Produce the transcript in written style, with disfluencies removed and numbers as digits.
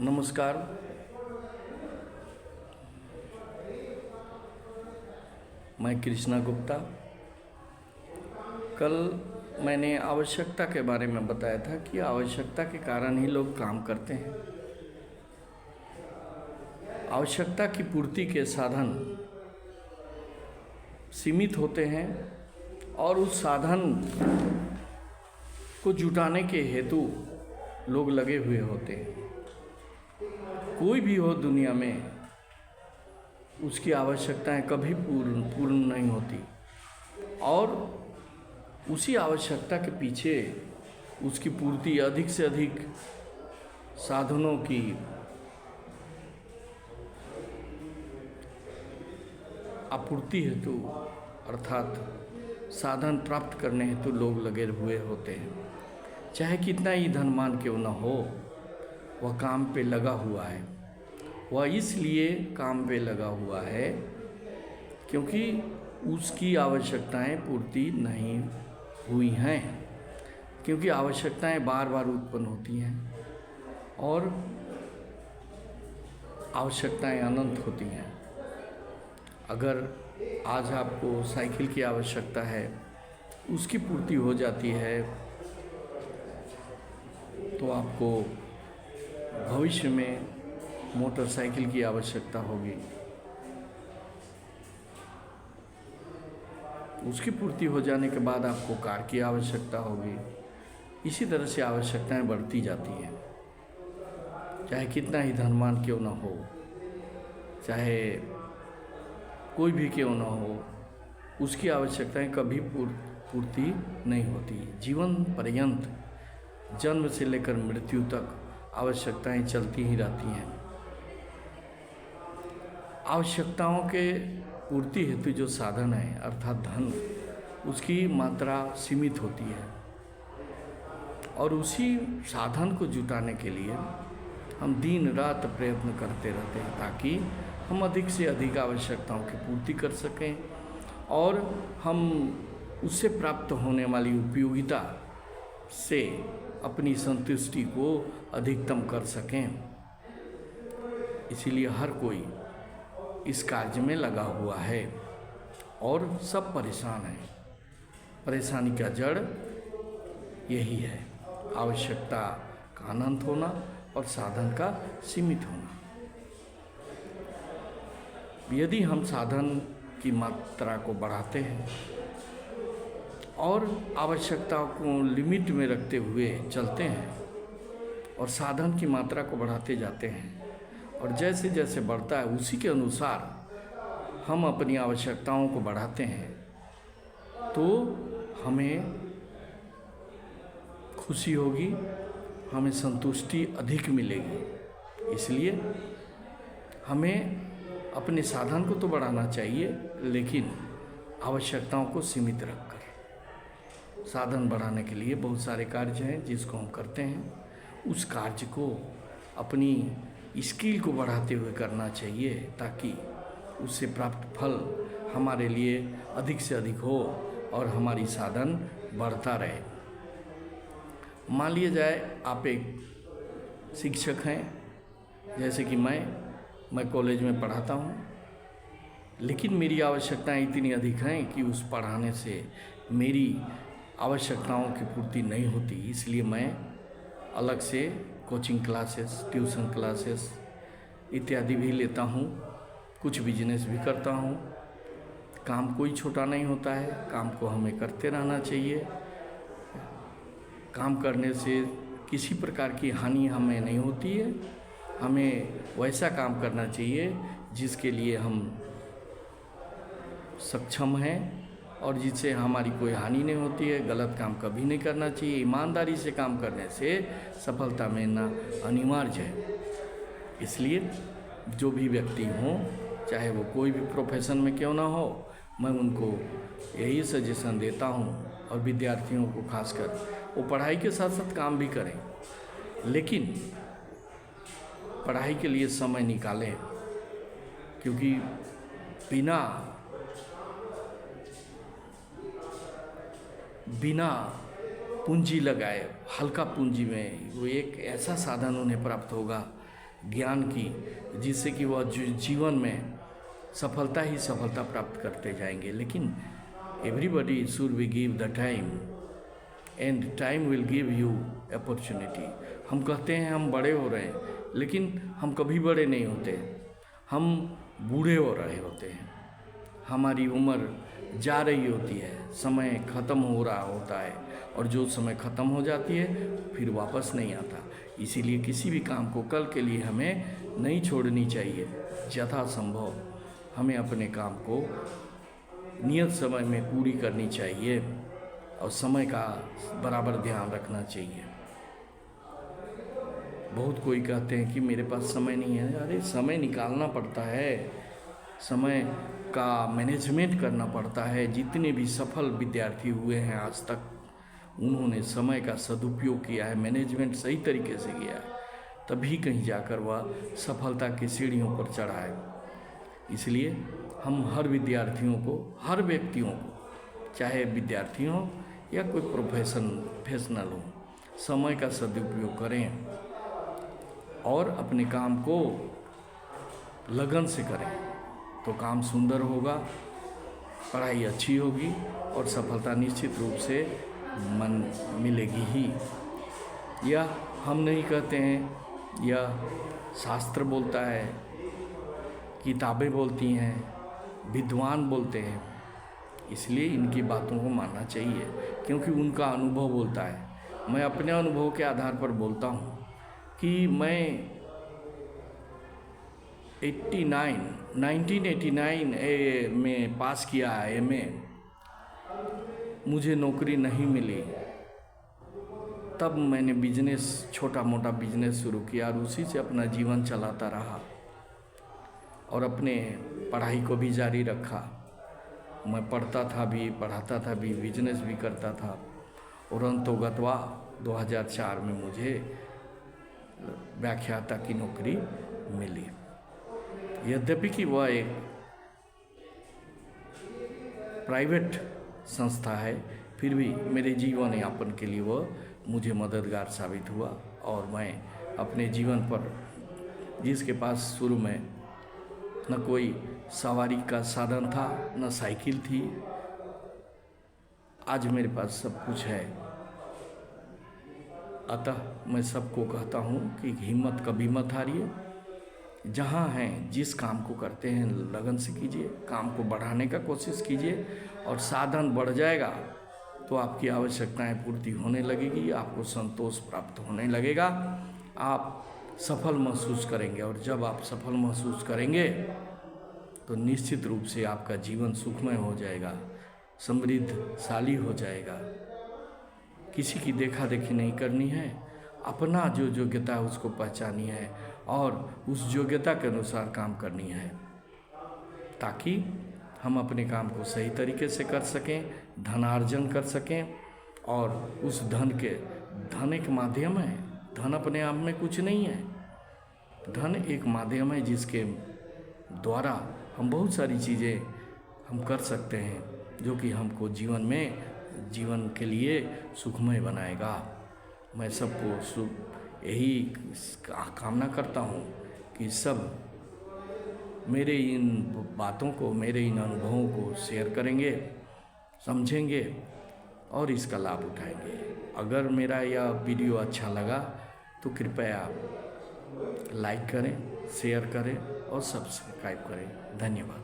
नमस्कार। मैं कृष्णा गुप्ता। कल मैंने आवश्यकता के बारे में बताया था कि आवश्यकता के कारण ही लोग काम करते हैं। आवश्यकता की पूर्ति के साधन सीमित होते हैं और उस साधन को जुटाने के हेतु लोग लगे हुए होते हैं। कोई भी हो दुनिया में, उसकी आवश्यकताएं कभी पूर्ण नहीं होती और उसी आवश्यकता के पीछे उसकी पूर्ति अधिक से अधिक साधनों की आपूर्ति हेतु अर्थात साधन प्राप्त करने हेतु लोग लगे हुए होते हैं। चाहे कितना ही धनवान क्यों न हो, वह काम पे लगा हुआ है। वह इसलिए काम पे लगा हुआ है क्योंकि उसकी आवश्यकताएं पूर्ति नहीं हुई हैं, क्योंकि आवश्यकताएं बार बार उत्पन्न होती हैं और आवश्यकताएं अनंत होती हैं। अगर आज आपको साइकिल की आवश्यकता है, उसकी पूर्ति हो जाती है तो आपको भविष्य में मोटरसाइकिल की आवश्यकता होगी। उसकी पूर्ति हो जाने के बाद आपको कार की आवश्यकता होगी। इसी तरह से आवश्यकताएं बढ़ती जाती हैं। चाहे कितना ही धनवान क्यों न हो, चाहे कोई भी क्यों न हो, उसकी आवश्यकताएं कभी पूर्ति नहीं होती। जीवन पर्यंत जन्म से लेकर मृत्यु तक आवश्यकताएं चलती ही रहती हैं। आवश्यकताओं के पूर्ति हेतु जो साधन है अर्थात धन, उसकी मात्रा सीमित होती है और उसी साधन को जुटाने के लिए हम दिन रात प्रयत्न करते रहते हैं ताकि हम अधिक से अधिक आवश्यकताओं की पूर्ति कर सकें और हम उससे प्राप्त होने वाली उपयोगिता से अपनी संतुष्टि को अधिकतम कर सकें। इसीलिए हर कोई इस कार्य में लगा हुआ है और सब परेशान हैं। परेशानी का जड़ यही है, आवश्यकता का अनंत होना और साधन का सीमित होना। यदि हम साधन की मात्रा को बढ़ाते हैं और आवश्यकताओं को लिमिट में रखते हुए चलते हैं और साधन की मात्रा को बढ़ाते जाते हैं और जैसे जैसे बढ़ता है उसी के अनुसार हम अपनी आवश्यकताओं को बढ़ाते हैं, तो हमें खुशी होगी, हमें संतुष्टि अधिक मिलेगी। इसलिए हमें अपने साधन को तो बढ़ाना चाहिए, लेकिन आवश्यकताओं को सीमित रखकर। साधन बढ़ाने के लिए बहुत सारे कार्य हैं जिसको हम करते हैं। उस कार्य को अपनी स्किल को बढ़ाते हुए करना चाहिए ताकि उससे प्राप्त फल हमारे लिए अधिक से अधिक हो और हमारी साधन बढ़ता रहे। मान लिया जाए आप एक शिक्षक हैं, जैसे कि मैं कॉलेज में पढ़ाता हूँ, लेकिन मेरी आवश्यकताएं इतनी अधिक हैं कि उस पढ़ाने से मेरी आवश्यकताओं की पूर्ति नहीं होती। इसलिए मैं अलग से कोचिंग क्लासेस, ट्यूशन क्लासेस इत्यादि भी लेता हूँ। कुछ बिजनेस भी करता हूँ। काम कोई छोटा नहीं होता है, काम को हमें करते रहना चाहिए। काम करने से किसी प्रकार की हानि हमें नहीं होती है। हमें वैसा काम करना चाहिए जिसके लिए हम सक्षम हैं और जिससे हमारी कोई हानि नहीं होती है। गलत काम कभी नहीं करना चाहिए। ईमानदारी से काम करने से सफलता मिलना अनिवार्य है। इसलिए जो भी व्यक्ति हों, चाहे वो कोई भी प्रोफेशन में क्यों ना हो, मैं उनको यही सजेशन देता हूँ और विद्यार्थियों को खासकर, वो पढ़ाई के साथ साथ काम भी करें, लेकिन पढ़ाई के लिए समय निकालें, क्योंकि बिना पूंजी लगाए हल्का पूंजी में वो एक ऐसा साधन उन्हें प्राप्त होगा ज्ञान की, जिससे कि वह जीवन में सफलता ही सफलता प्राप्त करते जाएंगे। लेकिन everybody should be give the time and time will give you opportunity. हम कहते हैं हम बड़े हो रहे हैं, लेकिन हम कभी बड़े नहीं होते, हम बूढ़े हो रहे होते हैं। हमारी उम्र जा रही होती है, समय ख़त्म हो रहा होता है, और जो समय ख़त्म हो जाती है फिर वापस नहीं आता। इसीलिए किसी भी काम को कल के लिए हमें नहीं छोड़नी चाहिए। यथासंभव हमें अपने काम को नियत समय में पूरी करनी चाहिए और समय का बराबर ध्यान रखना चाहिए। बहुत कोई कहते हैं कि मेरे पास समय नहीं है। अरे समय निकालना पड़ता है, समय का मैनेजमेंट करना पड़ता है। जितने भी सफल विद्यार्थी हुए हैं आज तक, उन्होंने समय का सदुपयोग किया है, मैनेजमेंट सही तरीके से किया है, तभी कहीं जाकर वह सफलता की सीढ़ियों पर चढ़ा है। इसलिए हम हर विद्यार्थियों को, हर व्यक्तियों को, चाहे विद्यार्थी हो या कोई प्रोफेशनल हो, समय का सदुपयोग करें और अपने काम को लगन से करें तो काम सुंदर होगा, पढ़ाई अच्छी होगी और सफलता निश्चित रूप से मन मिलेगी ही। यह हम नहीं कहते हैं, यह शास्त्र बोलता है, किताबें बोलती हैं, विद्वान बोलते हैं। इसलिए इनकी बातों को मानना चाहिए, क्योंकि उनका अनुभव बोलता है। मैं अपने अनुभव के आधार पर बोलता हूँ कि मैं 1989 में पास किया MA, मुझे नौकरी नहीं मिली। तब मैंने बिजनेस, छोटा मोटा बिजनेस शुरू किया और उसी से अपना जीवन चलाता रहा और अपने पढ़ाई को भी जारी रखा। मैं पढ़ता था भी, पढ़ाता था भी, बिजनेस भी करता था और अंतोगत्वा 2004 में मुझे व्याख्याता की नौकरी मिली। यद्यपि कि वह एक प्राइवेट संस्था है, फिर भी मेरे जीवन यापन के लिए वह मुझे मददगार साबित हुआ। और मैं अपने जीवन पर, जिसके पास शुरू में न कोई सवारी का साधन था, न साइकिल थी, आज मेरे पास सब कुछ है। अतः मैं सबको कहता हूँ कि हिम्मत कभी मत हारिए। जहाँ हैं, जिस काम को करते हैं लगन से कीजिए, काम को बढ़ाने का कोशिश कीजिए और साधन बढ़ जाएगा तो आपकी आवश्यकताएं पूर्ति होने लगेगी, आपको संतोष प्राप्त होने लगेगा, आप सफल महसूस करेंगे। और जब आप सफल महसूस करेंगे तो निश्चित रूप से आपका जीवन सुखमय हो जाएगा, समृद्धशाली हो जाएगा। किसी की देखा देखी नहीं करनी है, अपना जो योग्यता है उसको पहचानी है और उस योग्यता के अनुसार काम करनी है, ताकि हम अपने काम को सही तरीके से कर सकें, धनार्जन कर सकें। और उस धन एक माध्यम है, धन अपने आप में कुछ नहीं है। धन एक माध्यम है जिसके द्वारा हम बहुत सारी चीज़ें हम कर सकते हैं, जो कि हमको जीवन के लिए सुखमय बनाएगा। मैं सबको यही कामना करता हूँ कि सब मेरे इन बातों को, मेरे इन अनुभवों को शेयर करेंगे, समझेंगे और इसका लाभ उठाएंगे। अगर मेरा यह वीडियो अच्छा लगा तो कृपया लाइक करें, शेयर करें और सब्सक्राइब करें। धन्यवाद।